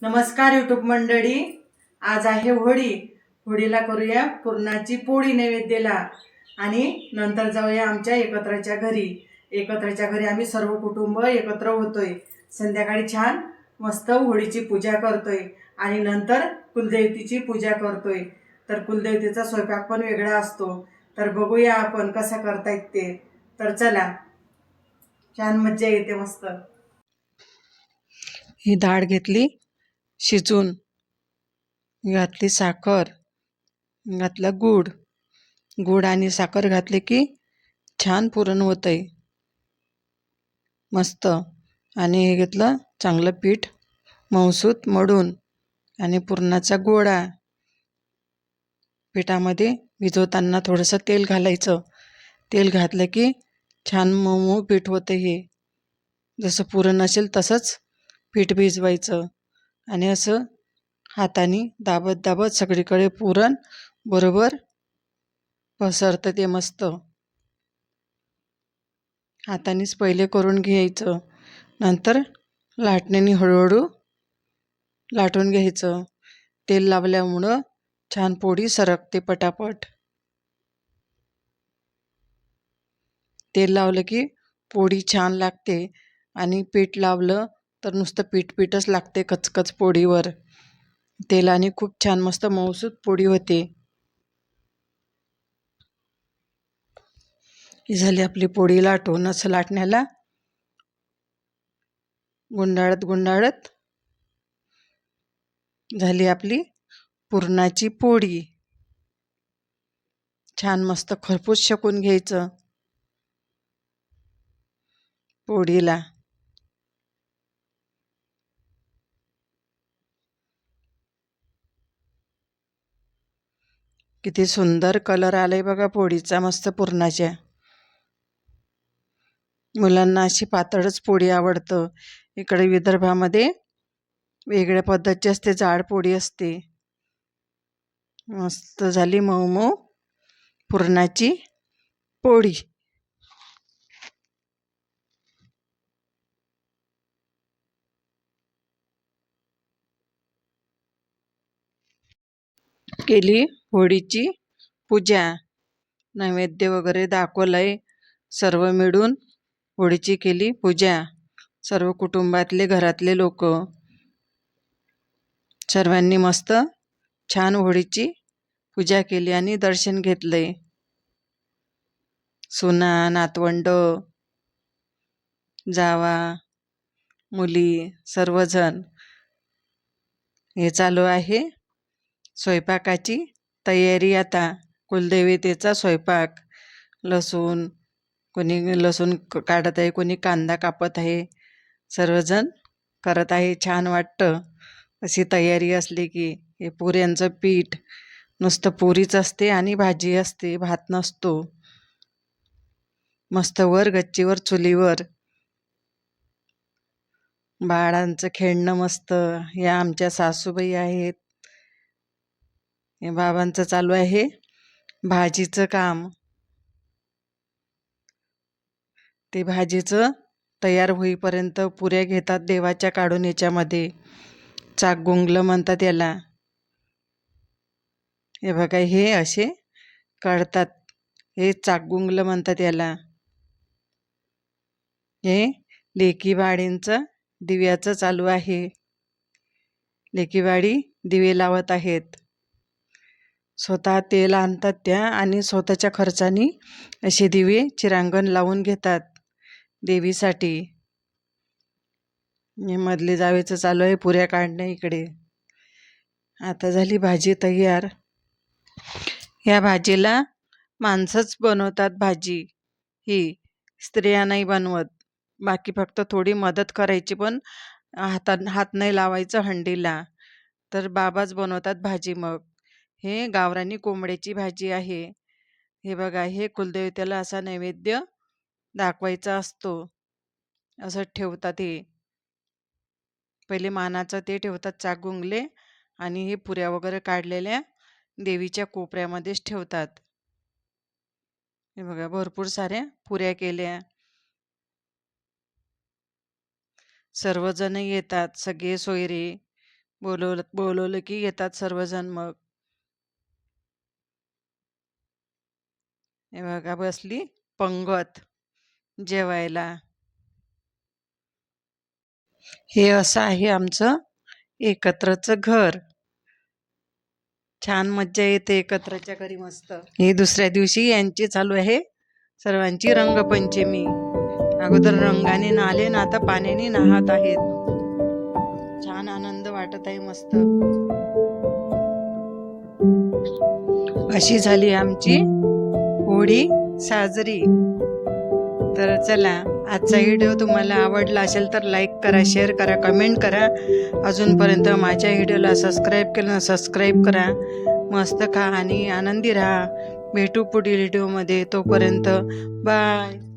नमस्कार यूट्यूब मंडळी. आज आहे होळी. होळीला करूया पुरणाची पोळी नैवेद्याला आणि नंतर जाऊया आमच्या एकत्रच्या घरी. एकत्रच्या घरी आम्ही सर्व कुटुंब एकत्र होतोय. संध्याकाळी छान मस्त होळीची पूजा करतोय आणि नंतर कुलदेवतेची पूजा करतोय. तर कुलदेवतेचा स्वयंपाक पण वेगळा असतो. तर बघूया आपण कसा करतायत ते. तर चला, छान मज्जा येते मस्त. ही डाळ घेतली शिजून, घातली साखर, घातलं गूळ. गूळ आणि साखर घातले की छान पुरण होतंय मस्त. आणि हे घेतलं चांगलं पीठ मऊसूत मळून आणि पुरणाचा गोळा. पिठामध्ये भिजवताना थोडंसं तेल घालायचं. तेल घातलं की छान मऊ मऊ पीठ होतं. हे जसं पुरण असेल तसंच पीठ भिजवायचं आणि असं हाताने दाबत दाबत सगळीकडे पुरण बरोबर पसरतं ते मस्त. हातानेच पहिले करून घ्यायचं, नंतर लाटण्याने हळूहळू लाटून घ्यायचं. तेल लावल्यामुळं छान पोळी सरकते पटापट. तेल लावलं की पोळी छान लागते आणि पीठ लावलं तर नुसतं पीठच लागते कचकच पोळीवर. तेलाने खूप छान मस्त मऊसूत पोळी होते. ही झाली आपली पोळी लाटून. असं लाटण्याला गुंडाळत गुंडाळत झाली आपली पुरणाची पोळी. छान मस्त खरपूस शेकून घ्यायचं पोळीला. किती सुंदर कलर आलाय बघा पोळीचा मस्त पुरणाच्या. मुलांना अशी पातळच पोळी आवडतं. इकडे विदर्भामध्ये वेगळ्या पद्धतीची असते, जाड पोळी असते. मस्त झाली मऊ मऊ पुरणाची पोळी. केली होळीची पूजा, नैवेद्य वगैरे दाखवलंय. सर्व मिळून होळीची केली पूजा. सर्व कुटुंबातले घरातले लोक सर्वांनी मस्त छान होळीची पूजा केली आणि दर्शन घेतले. सुना, नातवंड, जावा, मुली सर्वजण. हे चालू आहे स्वयंपाकाची तयारी. आता कुलदेवतेचा स्वयंपाक. लसूण, कोणी लसूण काढत आहे, कोणी कांदा कापत आहे. सर्वजण करत आहे. छान वाटतं अशी तयारी असली की. हे पुऱ्यांचं पीठ नुसतं पुरीच असते आणि भाजी असते, भात नसतो. मस्त वर गच्चीवर चुलीवर बाळांचं खेळणं मस्त. या आमच्या सासूबाई आहेत. हे बाबांचं चालू आहे भाजीचं काम. ते भाजीचं तयार होईपर्यंत पुऱ्या घेतात देवाच्या काढून. याच्यामध्ये चाकगुंगलं म्हणतात याला. हे बघा, हे असे काढतात. हे चाकगुंगलं म्हणतात याला. हे लेकीवाडींचं दिव्याचं चालू आहे. लेकीवाडी दिवे लावत आहेत. स्वतः तेल आणतात त्या आणि स्वतःच्या खर्चाने असे दिवे चिरांगण लावून घेतात देवीसाठी. हे मधले जावेचं चालू आहे पुऱ्या काढणं इकडे. आता झाली भाजी तयार. या भाजीला माणसंच बनवतात भाजी. ही स्त्रिया नाही बनवत. बाकी फक्त थोडी मदत करायची, पण हात नाही लावायचं हंडीला. तर बाबाच बनवतात भाजी. मग हे गावरानी कोंबड्याची भाजी आहे. हे बघा, हे कुलदेवतेला असा नैवेद्य दाखवायचा असतो. असं ठेवतात. हे पहिले मानाचं ते ठेवतात चाकगुंगले, आणि हे पुऱ्या वगैरे काढलेल्या देवीच्या कोपऱ्यामध्येच ठेवतात. हे बघा, भरपूर साऱ्या पुऱ्या केल्या. सर्वजण येतात, सगळे सोयरे बोलवलं की येतात सर्वजण. मग हे बघा बसली पंगत जेवायला. हे असं आहे आमचं एकत्रचं घर. छान मज्जा येते एकत्रच्या घरी मस्त. हे दुसऱ्या दिवशी यांची चालू आहे सर्वांची रंगपंचमी. अगोदर रंगाने नाले ना आता पाण्याने नाहत आहेत. छान आनंद वाटत आहे मस्त. अशी झाली आमची होळी साजरी. तर चला, आजचा व्हिडिओ तुम्हाला आवडला असेल तर लाईक करा, शेअर करा, कमेंट करा. अजूनपर्यंत माझ्या व्हिडिओला सबस्क्राईब केलं सबस्क्राईब करा. मस्त खा आणि आनंदी राहा. भेटू पुढील व्हिडिओमध्ये. तोपर्यंत बाय.